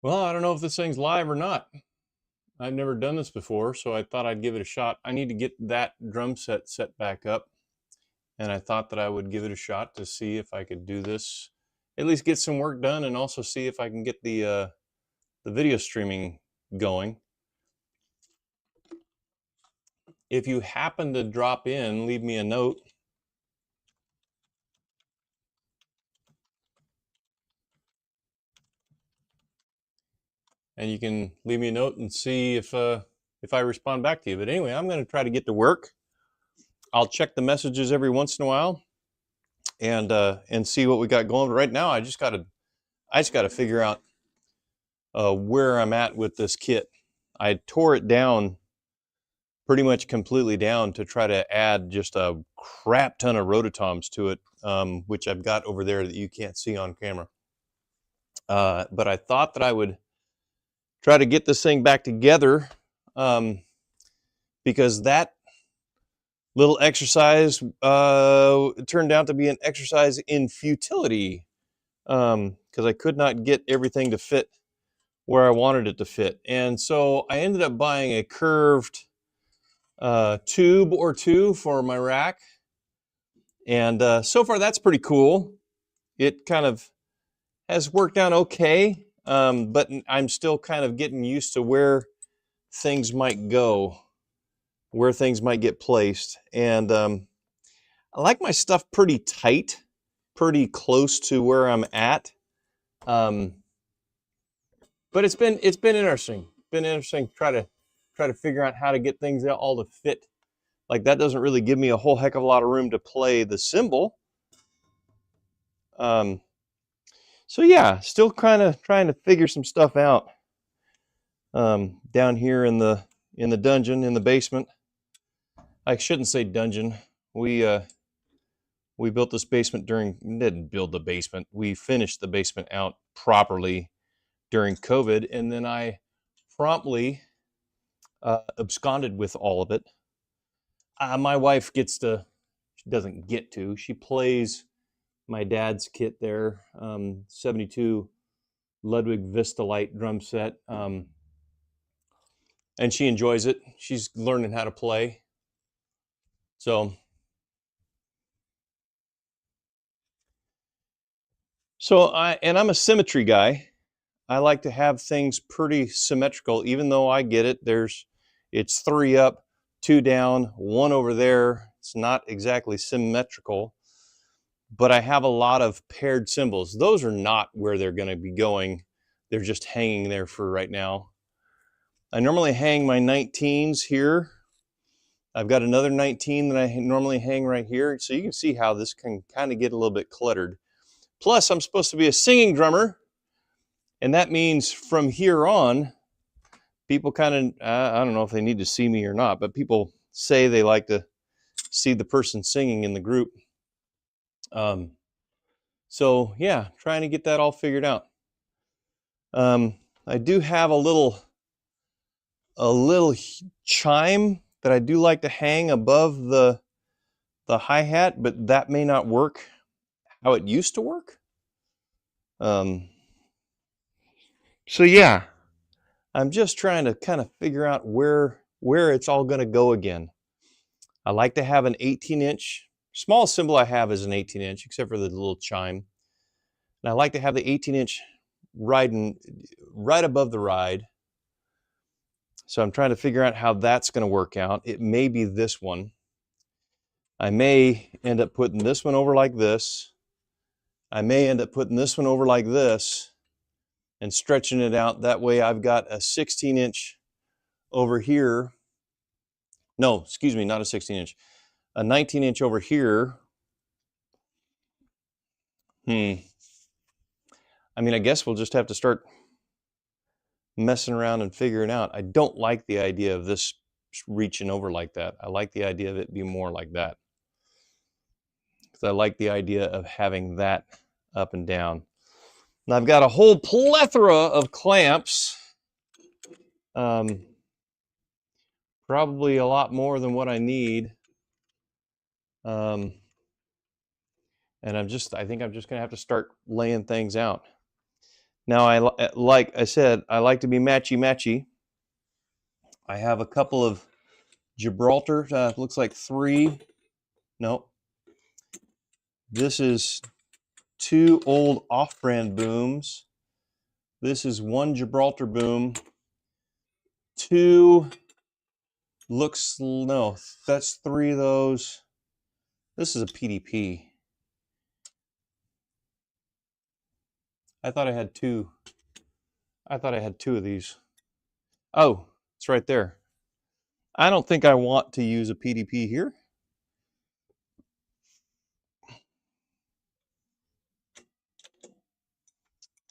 Well, I don't know if this thing's live or not. I've never done this before, so I thought I'd give it a shot. I need to get that drum set back up, and I thought that I would give it a shot to see if I could do this, at least get some work done, and also see if I can get the video streaming going. If you happen to drop in, leave me a note. And you can leave me a note and see if I respond back to you. But anyway, I'm going to try to get to work. I'll check the messages every once in a while and see what we got going. But right now, I just got to figure out where I'm at with this kit. I tore it down pretty much completely down to try to add just a crap ton of rototoms to it, which I've got over there that you can't see on camera. But I thought that I would try to get this thing back together because that little exercise turned out to be an exercise in futility because I could not get everything to fit where I wanted it to fit. And so I ended up buying a curved tube or two for my rack. And so far that's pretty cool. It kind of has worked out okay, but I'm still kind of getting used to where things might go, where things might get placed. And I like my stuff pretty tight, pretty close to where I'm at. But it's been interesting. Been interesting to try to figure out how to get things all to fit. Like that doesn't really give me a whole heck of a lot of room to play the cymbal. So yeah, still kind of trying to figure some stuff out down here in the dungeon, in the basement. I shouldn't say dungeon. We built this basement didn't build the basement. We finished the basement out properly during COVID, and then I promptly absconded with all of it. My wife doesn't get to, she plays my dad's kit there, 72 Ludwig Vista Light drum set, and she enjoys it. She's learning how to play. So I'm a symmetry guy. I like to have things pretty symmetrical, even though I get it. It's 3 up, 2 down, 1 over there. It's not exactly symmetrical, but I have a lot of paired cymbals. Those are not where they're going to be going. They're just hanging there for right now. I normally hang my 19s here. I've got another 19 that I normally hang right here. So you can see how this can kind of get a little bit cluttered. Plus, I'm supposed to be a singing drummer. And that means from here on, people kind of, I don't know if they need to see me or not, but people say they like to see the person singing in the group. So yeah, trying to get that all figured out. I do have a little chime that I do like to hang above the hi-hat, but that may not work how it used to work. So yeah, I'm just trying to kind of figure out where it's all going to go again. I like to have an 18-inch. Small cymbal I have is an 18-inch, except for the little chime. And I like to have the 18-inch riding right above the ride. So I'm trying to figure out how that's going to work out. It may be this one. I may end up putting this one over like this. I may end up putting this one over like this and stretching it out. That way I've got a 16-inch over here. No, excuse me, not a 16-inch. A 19-inch over here. I mean, I guess we'll just have to start messing around and figuring out. I don't like the idea of this reaching over like that. I like the idea of it being more like that. Because I like the idea of having that up and down. And I've got a whole plethora of clamps. Probably a lot more than what I need. And I think I'm just going to have to start laying things out. Now, like I said, I like to be matchy-matchy. I have a couple of Gibraltar, looks like 3. No, this is 2 old off-brand booms. This is 1 Gibraltar boom. 2 looks, no, that's 3 of those. This is a PDP. I thought I had 2. I thought I had 2 of these. Oh, it's right there. I don't think I want to use a PDP here.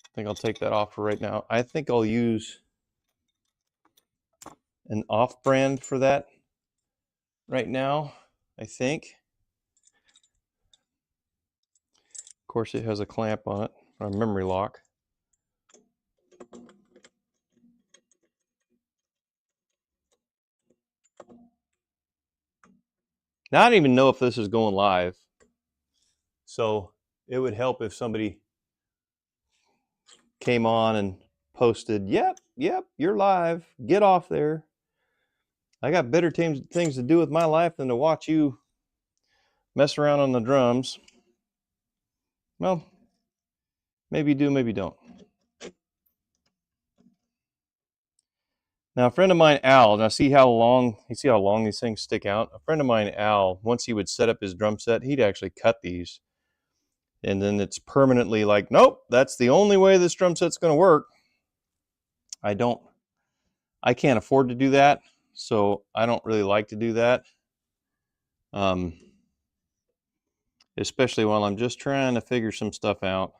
I think I'll take that off for right now. I think I'll use an off-brand for that right now, I think. Of course, it has a clamp on it, a memory lock. Now, I don't even know if this is going live. So it would help if somebody came on and posted, yep, you're live. Get off there. I got better things to do with my life than to watch you mess around on the drums. Well, maybe you do, maybe you don't. Now, a friend of mine, Al, now you see how long these things stick out? A friend of mine, Al, once he would set up his drum set, he'd actually cut these. And then it's permanently like, nope, that's the only way this drum set's going to work. I can't afford to do that, so I don't really like to do that. Especially while I'm just trying to figure some stuff out.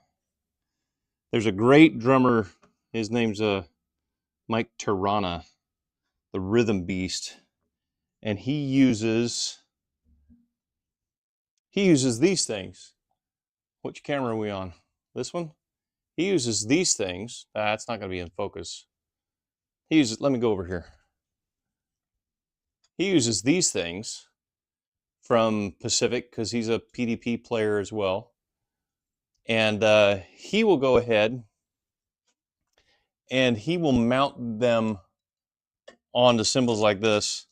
There's a great drummer, his name's Mike Tirana, the Rhythm Beast, and he uses these things. Which camera are we on? This one? He uses these things. That's not going to be in focus. Let me go over here. He uses these things from Pacific because he's a PDP player as well. And he will go ahead and he will mount them onto cymbals like this,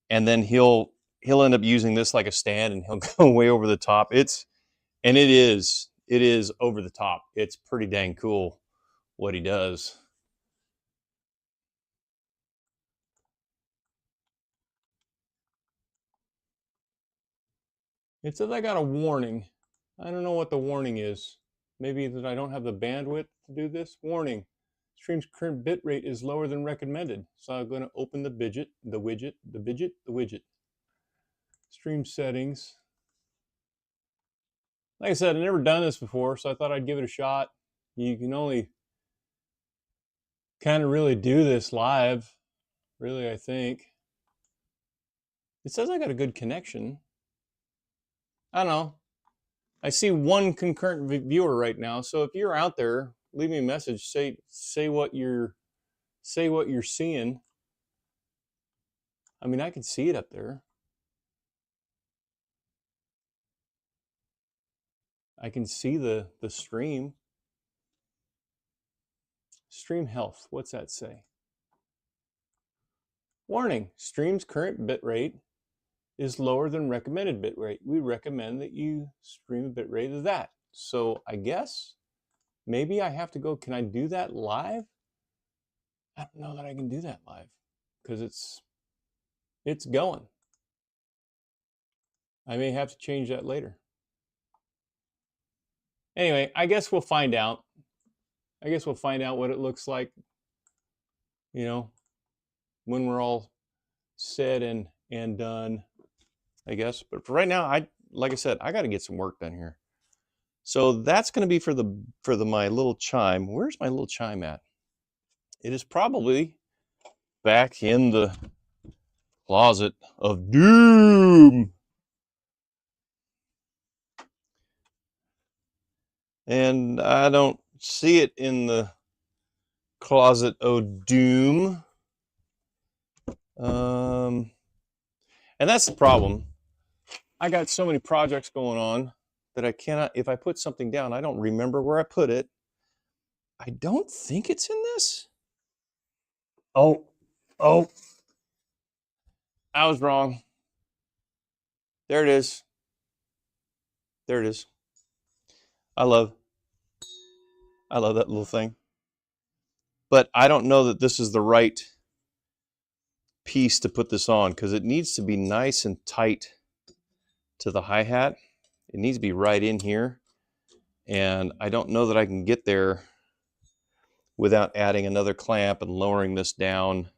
and then he'll end up using this like a stand, and he'll go way over the top. It is over the top. It's pretty dang cool what he does. It says I got a warning. I don't know what the warning is. Maybe that I don't have the bandwidth to do this. Warning. Stream's current bitrate is lower than recommended. So I'm going to open the widget. Stream settings. Like I said, I've never done this before, so I thought I'd give it a shot. You can only kind of really do this live, really, I think. It says I got a good connection. I don't know. I see 1 concurrent viewer right now, so if you're out there, leave me a message. Say what you're seeing. I mean, I can see it up there. I can see the stream. Stream health, what's that say? Warning, stream's current bitrate is lower than recommended bitrate. We recommend that you stream a bitrate of that. So I guess maybe I have to go, can I do that live? I don't know that I can do that live because it's going. I may have to change that later. Anyway, I guess we'll find out. I guess we'll find out what it looks like, you know, when we're all said and done, I guess. But for right now, like I said, I got to get some work done here. So that's going to be for my little chime. Where's my little chime at? It is probably back in the closet of doom. And I don't see it in the closet of doom. And that's the problem. I got so many projects going on that I cannot, if I put something down, I don't remember where I put it. I don't think it's in this. Oh, oh, I was wrong. There it is. There it is. I love that little thing. But I don't know that this is the right piece to put this on because it needs to be nice and tight to the hi-hat. It needs to be right in here. And I don't know that I can get there without adding another clamp and lowering this down.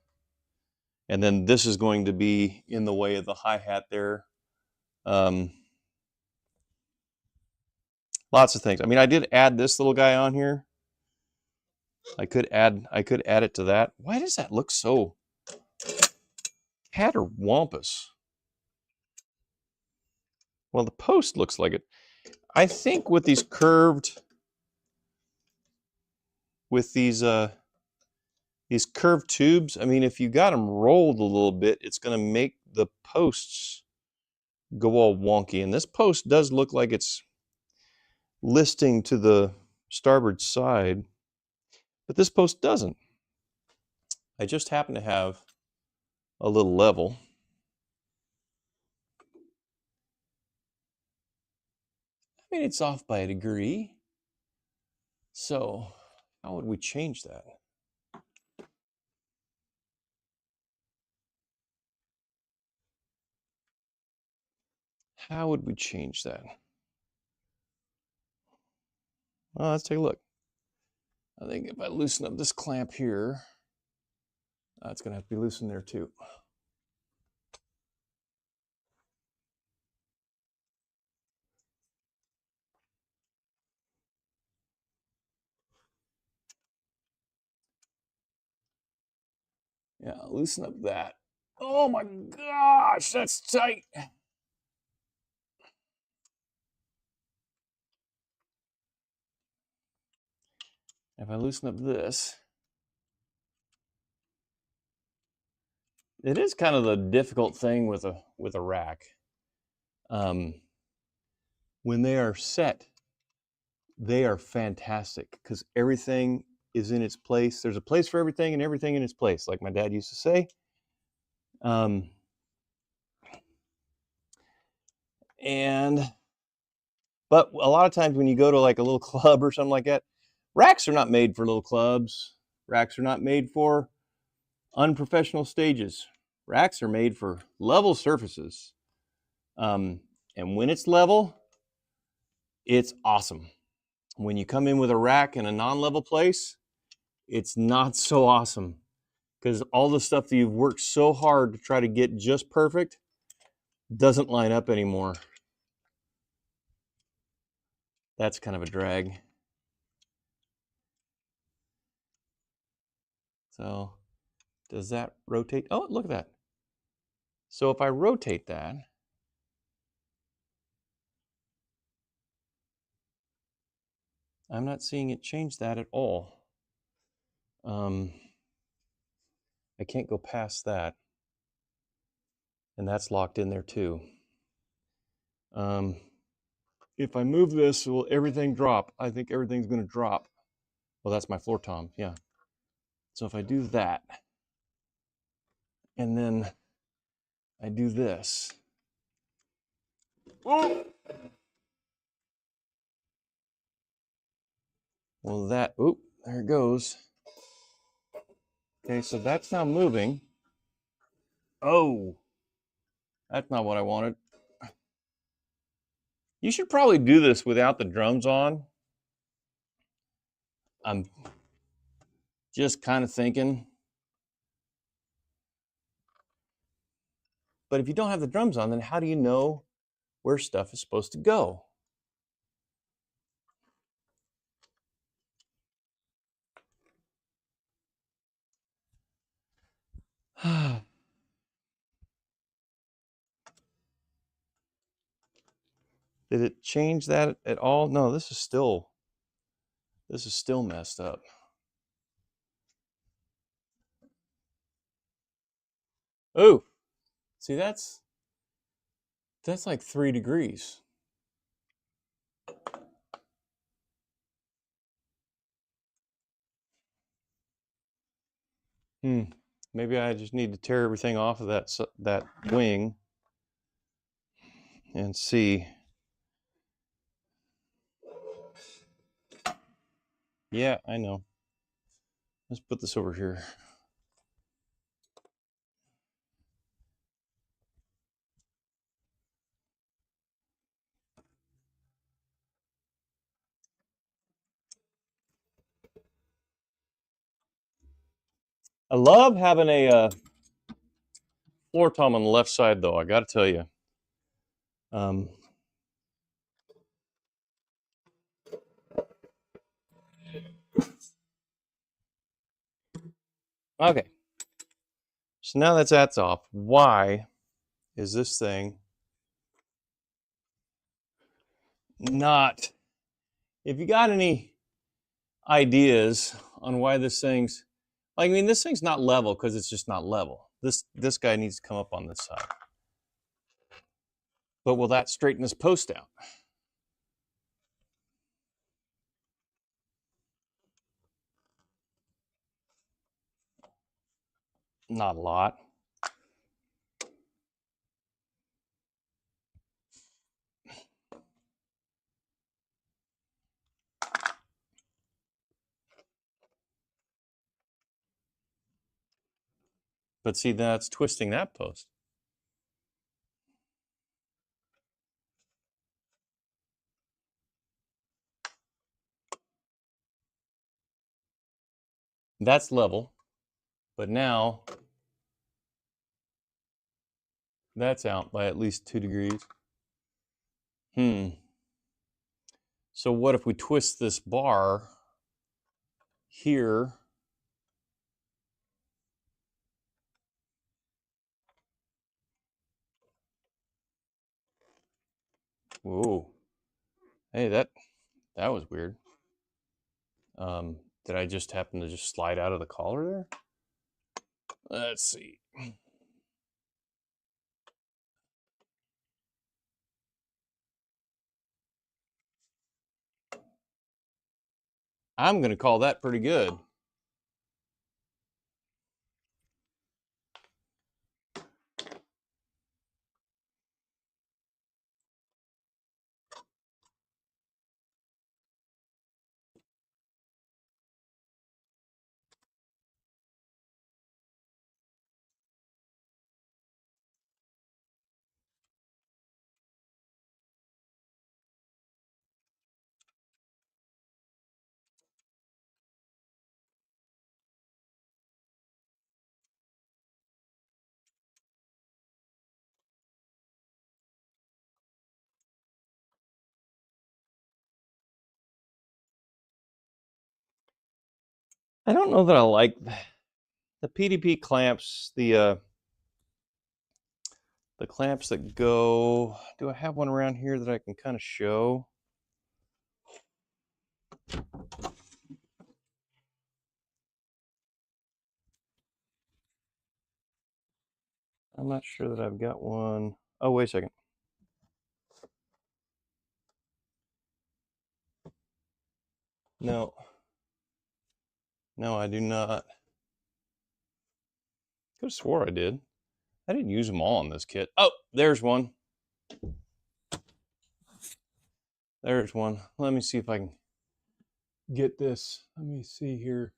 And then this is going to be in the way of the hi-hat there. Lots of things. I mean, I did add this little guy on here. I could add it to that. Why does that look so catterwampus? Well, the post looks like it. I think with these curved, these curved tubes, I mean, if you got them rolled a little bit, it's going to make the posts go all wonky. And this post does look like it's listing to the starboard side, but this post doesn't. I just happen to have a little level. I mean, it's off by a degree. So how would we change that? How would we change that? Well, let's take a look. I think if I loosen up this clamp here, it's going to have to be loosened there too. Yeah, loosen up that. Oh my gosh, that's tight. If I loosen up this, it is kind of the difficult thing with a rack. When they are set, they are fantastic because everything is in its place. There's a place for everything and everything in its place, like my dad used to say. But a lot of times when you go to like a little club or something like that, racks are not made for little clubs. Racks are not made for unprofessional stages. Racks are made for level surfaces. And when it's level, it's awesome. When you come in with a rack in a non-level place, it's not so awesome because all the stuff that you've worked so hard to try to get just perfect doesn't line up anymore. That's kind of a drag. So does that rotate? Oh, look at that. So if I rotate that, I'm not seeing it change that at all. I can't go past that. And that's locked in there too. If I move this, will everything drop? I think everything's going to drop. Well, that's my floor tom, yeah. So if I do that, and then I do this. Oh! Well, that, oop, there it goes. Okay, so that's now moving. Oh, that's not what I wanted. You should probably do this without the drums on. I'm just kind of thinking. But if you don't have the drums on, then how do you know where stuff is supposed to go? Did it change that at all? No, this is still messed up. Oh, see, that's like 3 degrees. Maybe I just need to tear everything off of that wing and see. Yeah, I know. Let's put this over here. I love having a floor tom on the left side, though. I got to tell you. Okay. So now that's off. Why is this thing not? If you got any ideas on why this thing's, I mean, this thing's not level because it's just not level. This guy needs to come up on this side. But will that straighten this post out? Not a lot. But see, that's twisting that post. That's level. But now that's out by at least 2 degrees. So what if we twist this bar here? Whoa. Hey, that was weird. Did I just happen to just slide out of the collar there? Let's see. I'm going to call that pretty good. I don't know that I like the PDP clamps, the clamps that go. Do I have one around here that I can kind of show? I'm not sure that I've got one. Oh, wait a second. No. No, I do not. Could have swore I did. I didn't use them all on this kit. Oh, there's one. There's one. Let me see if I can get this. Let me see here.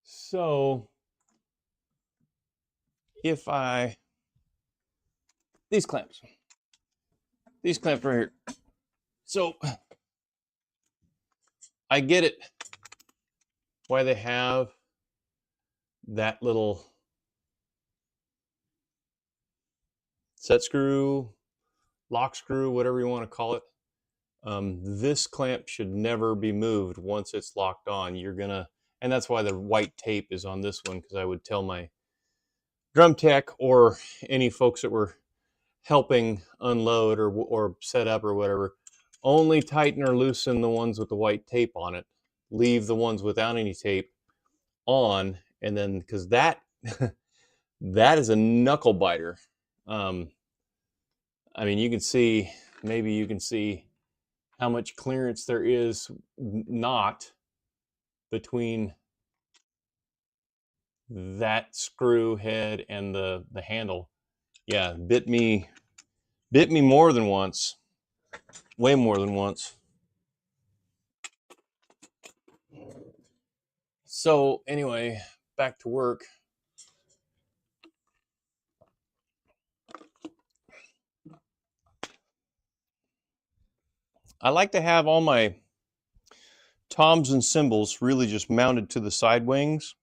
So, if these clamps right here. So, I get it why they have that little set screw, lock screw, whatever you want to call it. This clamp should never be moved once it's locked on. And that's why the white tape is on this one, because I would tell my drum tech or any folks that were helping unload or set up or whatever, only tighten or loosen the ones with the white tape on it. Leave the ones without any tape on, and then because that that is a knuckle biter. I mean, maybe you can see how much clearance there is not between that screw head and the handle. Yeah, bit me more than once, way more than once. So anyway, back to work. I like to have all my toms and cymbals really just mounted to the side wings,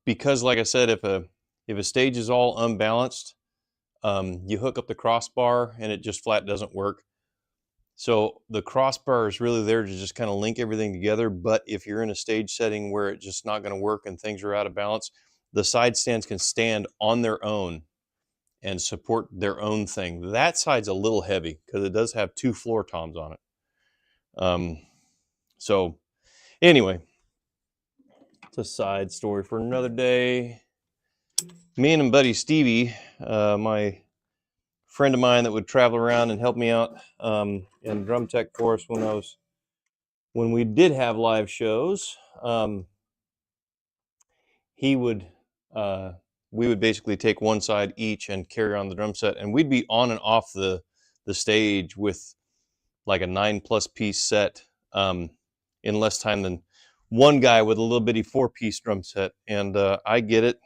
because like I said, if a stage is all unbalanced, you hook up the crossbar and it just flat doesn't work. So the crossbar is really there to just kind of link everything together. But if you're in a stage setting where it's just not going to work and things are out of balance, the side stands can stand on their own and support their own thing. That side's a little heavy because it does have 2 floor toms on it. So anyway, it's a side story for another day. Me and buddy Stevie, my friend of mine that would travel around and help me out in drum tech for us when we did have live shows, we would basically take one side each and carry on the drum set, and we'd be on and off the stage with like a 9+ piece set in less time than one guy with a little bitty 4-piece drum set. And I get it.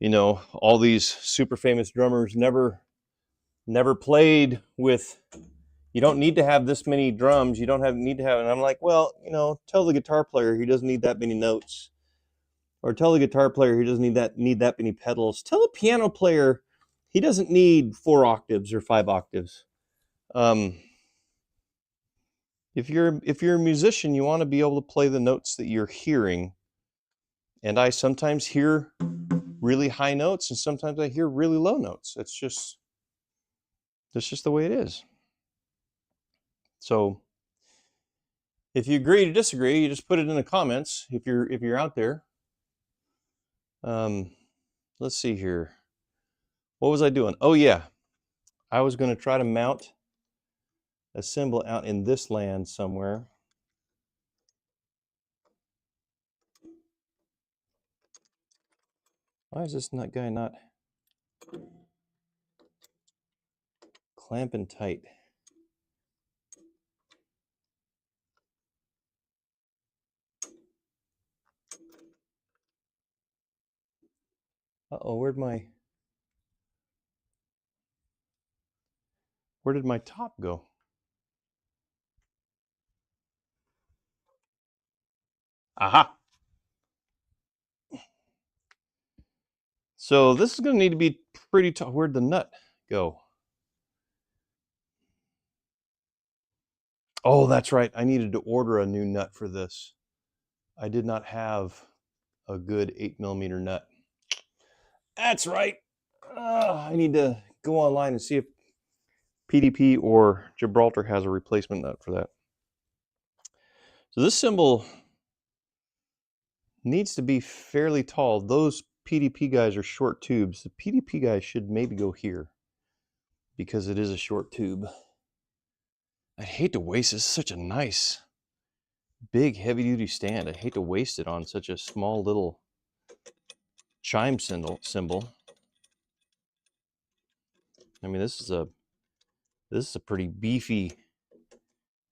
You know, all these super famous drummers never played with, you don't need to have this many drums. You don't need to have, and I'm like, well, you know, tell the guitar player he doesn't need that many notes. Or tell the guitar player he doesn't need that many pedals. Tell the piano player he doesn't need 4 octaves or 5 octaves. If you're a musician, you want to be able to play the notes that you're hearing. And I sometimes hear really high notes, and sometimes I hear really low notes. That's just the way it is. So if you agree to disagree, you just put it in the comments if you're out there. Let's see here. What was I doing? Oh yeah, I was going to try to mount a cymbal out in this land somewhere. Why is this guy not clamping tight? Uh-oh, where did my top go? Aha! So this is going to need to be pretty tough. Where'd the nut go? Oh, that's right. I needed to order a new nut for this. I did not have a good 8mm nut. That's right. I need to go online and see if PDP or Gibraltar has a replacement nut for that. So this cymbal needs to be fairly tall. Those PDP guys are short tubes. The PDP guys should maybe go here because it is a short tube. I'd hate to waste this. It's such a nice, big, heavy-duty stand. I'd hate to waste it on such a small little chime cymbal. I mean, this is a pretty beefy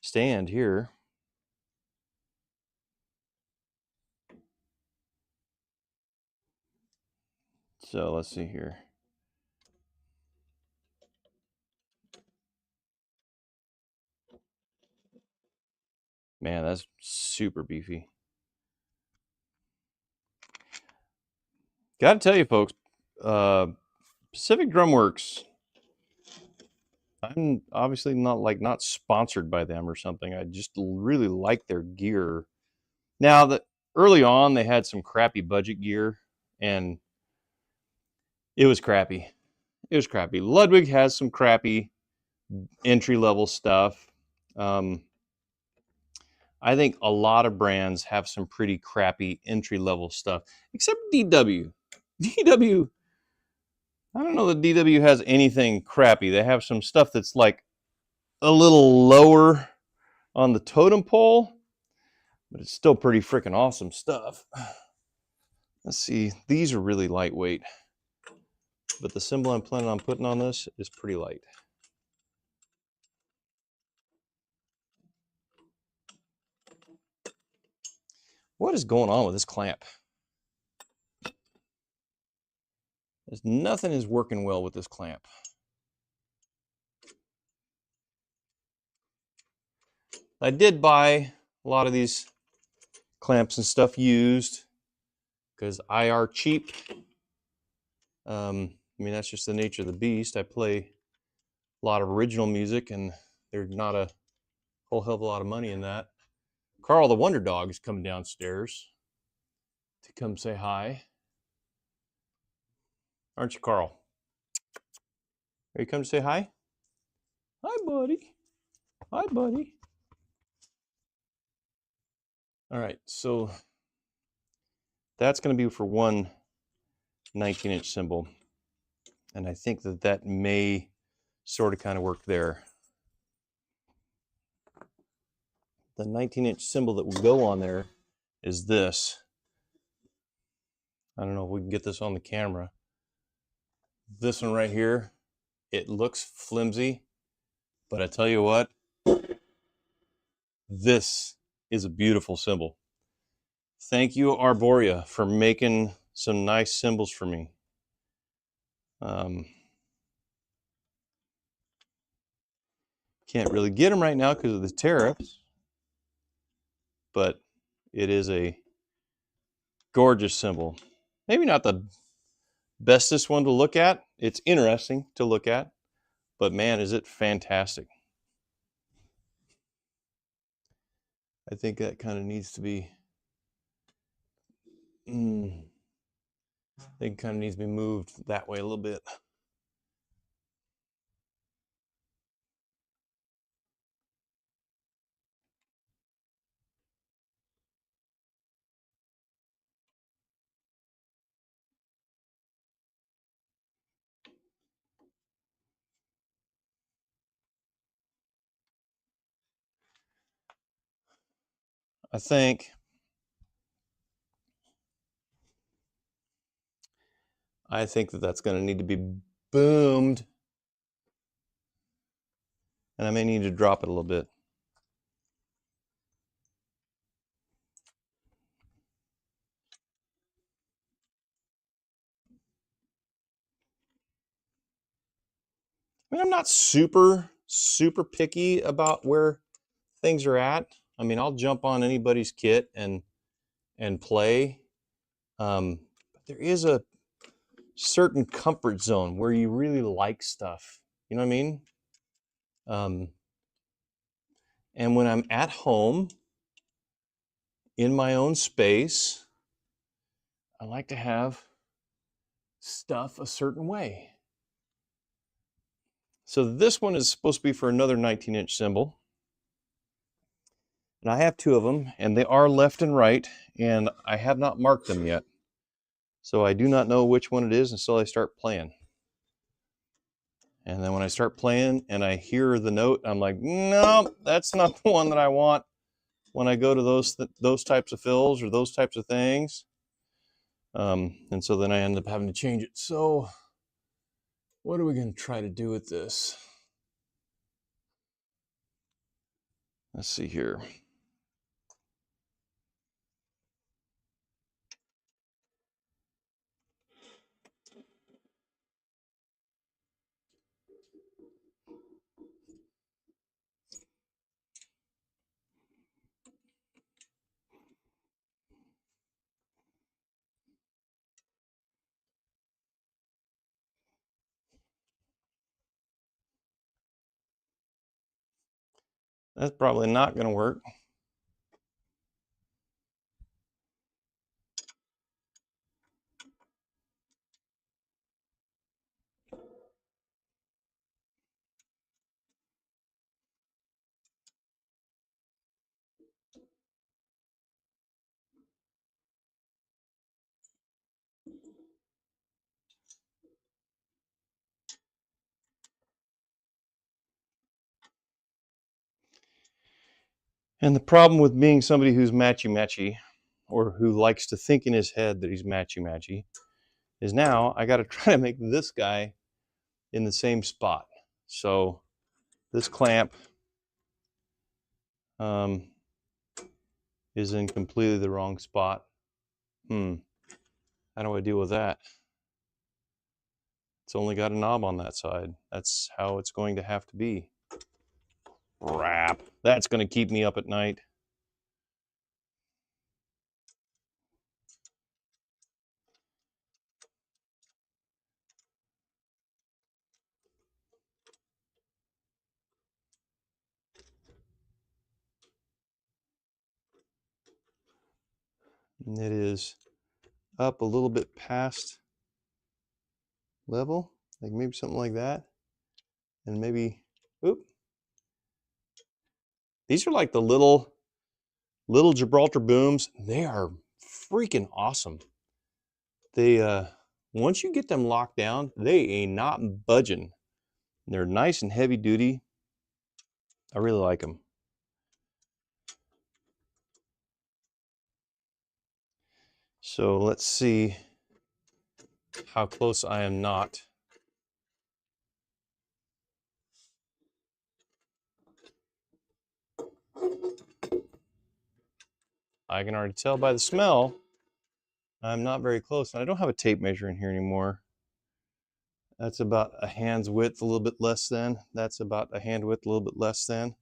stand here. So let's see here. Man, that's super beefy. Gotta tell you, folks, Pacific Drum Works, I'm obviously not sponsored by them or something. I just really like their gear. Now, that early on they had some crappy budget gear, and it was crappy. It was crappy. Ludwig has some crappy entry-level stuff. I think a lot of brands have some pretty crappy entry-level stuff, except DW. DW, I don't know that DW has anything crappy. They have some stuff that's like a little lower on the totem pole, but it's still pretty freaking awesome stuff. Let's see, these are really lightweight, but the symbol I'm planning on putting on this is pretty light. What is going on with this clamp? Nothing is working well with this clamp. I did buy a lot of these clamps and stuff used because I are cheap. I mean, that's just the nature of the beast. I play a lot of original music, and there's not a whole hell of a lot of money in that. Carl the Wonder Dog is coming downstairs to come say hi. Aren't you, Carl? Are you coming to say hi? Hi, buddy. Hi, buddy. All right, so that's going to be for one 19-inch cymbal. And I think that that may sort of kind of work there. The 19-inch cymbal that will go on there is this. I don't know if we can get this on the camera. This one right here, it looks flimsy, but I tell you what, this is a beautiful cymbal. Thank you, Arboria, for making some nice cymbals for me. Can't really get them right now because of the tariffs, but it is a gorgeous cymbal. Maybe not the bestest one to look at. It's interesting to look at, but man, is it fantastic. I think that kind of needs to be, I think it kind of needs to be moved that way a little bit. I think that that's going to need to be boomed, and I may need to drop it a little bit. I mean, I'm not super picky about where things are at. I mean, I'll jump on anybody's kit and play. But there is a certain comfort zone where you really like stuff. You know what I mean? And when I'm at home in my own space, I like to have stuff a certain way. So this one is supposed to be for another 19-inch cymbal. And I have two of them, and they are left and right, and I have not marked them yet. So I do not know which one it is until I start playing. And then when I start playing and I hear the note, I'm like, no, that's not the one that I want when I go to those types of fills or those types of things. And so then I end up having to change it. So what are we going to try to do with this? Let's see here. That's probably not going to work. And the problem with being somebody who's matchy-matchy, or who likes to think in his head that he's matchy-matchy, is now I got to try to make this guy in the same spot. So this clamp is in completely the wrong spot. How do I deal with that? It's only got a knob on that side. That's how it's going to have to be. Crap. That's going to keep me up at night. And it is up a little bit past level, like maybe something like that. And maybe, oop. These are like the little Gibraltar booms. They are freaking awesome. They, once you get them locked down, they ain't not budging. They're nice and heavy duty. I really like them. So let's see how close I am not. I can already tell by the smell I'm not very close. And I don't have a tape measure in here anymore. That's about a hand's width, a little bit less than. That's about a hand width, a little bit less than.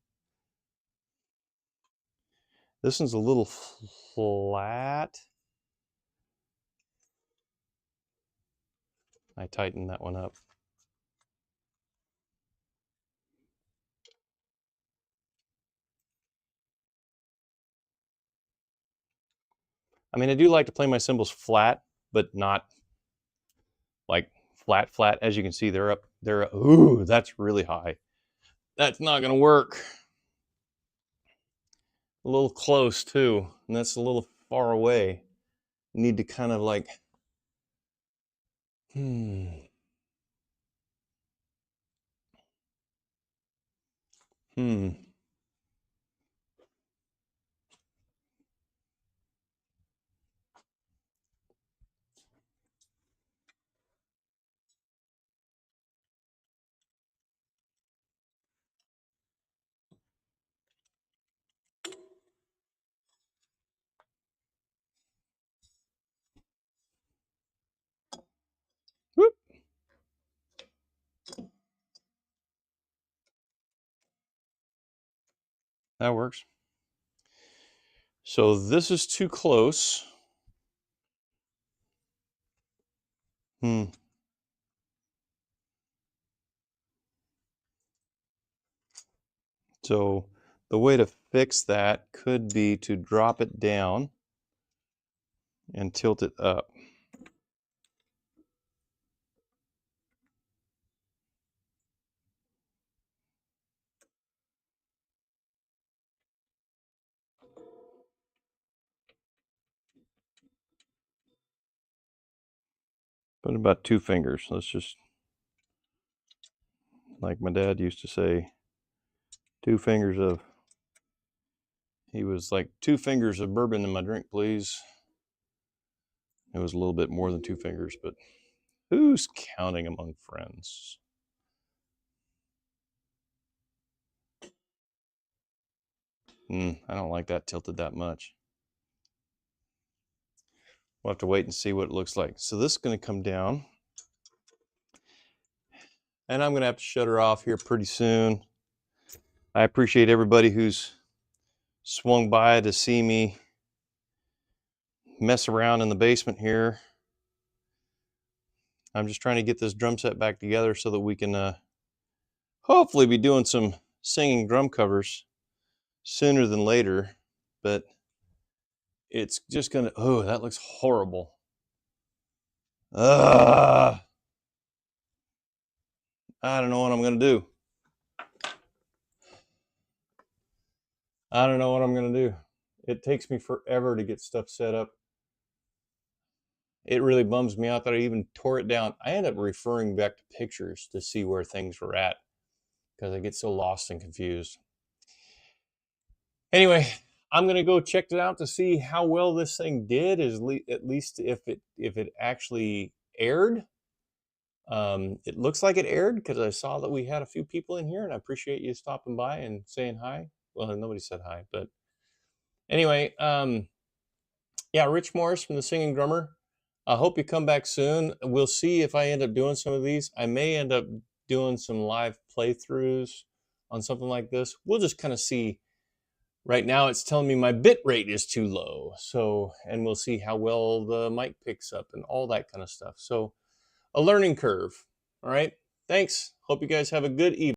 This one's a little flat. I tightened that one up. I mean, I do like to play my cymbals flat, but not like flat. As you can see, they're up. Ooh, that's really high. That's not gonna work. A little close too, and that's a little far away. You need to kind of like, Hmm. Whoop. That works. So this is too close. So the way to fix that could be to drop it down and tilt it up. Put about 2 fingers. Let's just, like my dad used to say, 2 fingers of, he was like, 2 fingers of bourbon in my drink, please. It was a little bit more than 2 fingers, but who's counting among friends? I don't like that tilted that much. We'll have to wait and see what it looks like. So this is going to come down. And I'm going to have to shut her off here pretty soon. I appreciate everybody who's swung by to see me mess around in the basement here. I'm just trying to get this drum set back together so that we can hopefully be doing some singing drum covers sooner than later. But it's just gonna, oh, that looks horrible. I don't know what I'm gonna do. I don't know what I'm gonna do. It takes me forever to get stuff set up. It really bums me out that I even tore it down. I end up referring back to pictures to see where things were at because I get so lost and confused. Anyway, I'm gonna go check it out to see how well this thing did. At least if it actually aired. It looks like it aired because I saw that we had a few people in here, and I appreciate you stopping by and saying hi. Well, nobody said hi, but anyway, yeah, Rich Morris from the Singing Drummer. I hope you come back soon. We'll see if I end up doing some of these. I may end up doing some live playthroughs on something like this. We'll just kind of see. Right now it's telling me my bit rate is too low. So, and we'll see how well the mic picks up and all that kind of stuff. So a learning curve. All right. Thanks. Hope you guys have a good evening.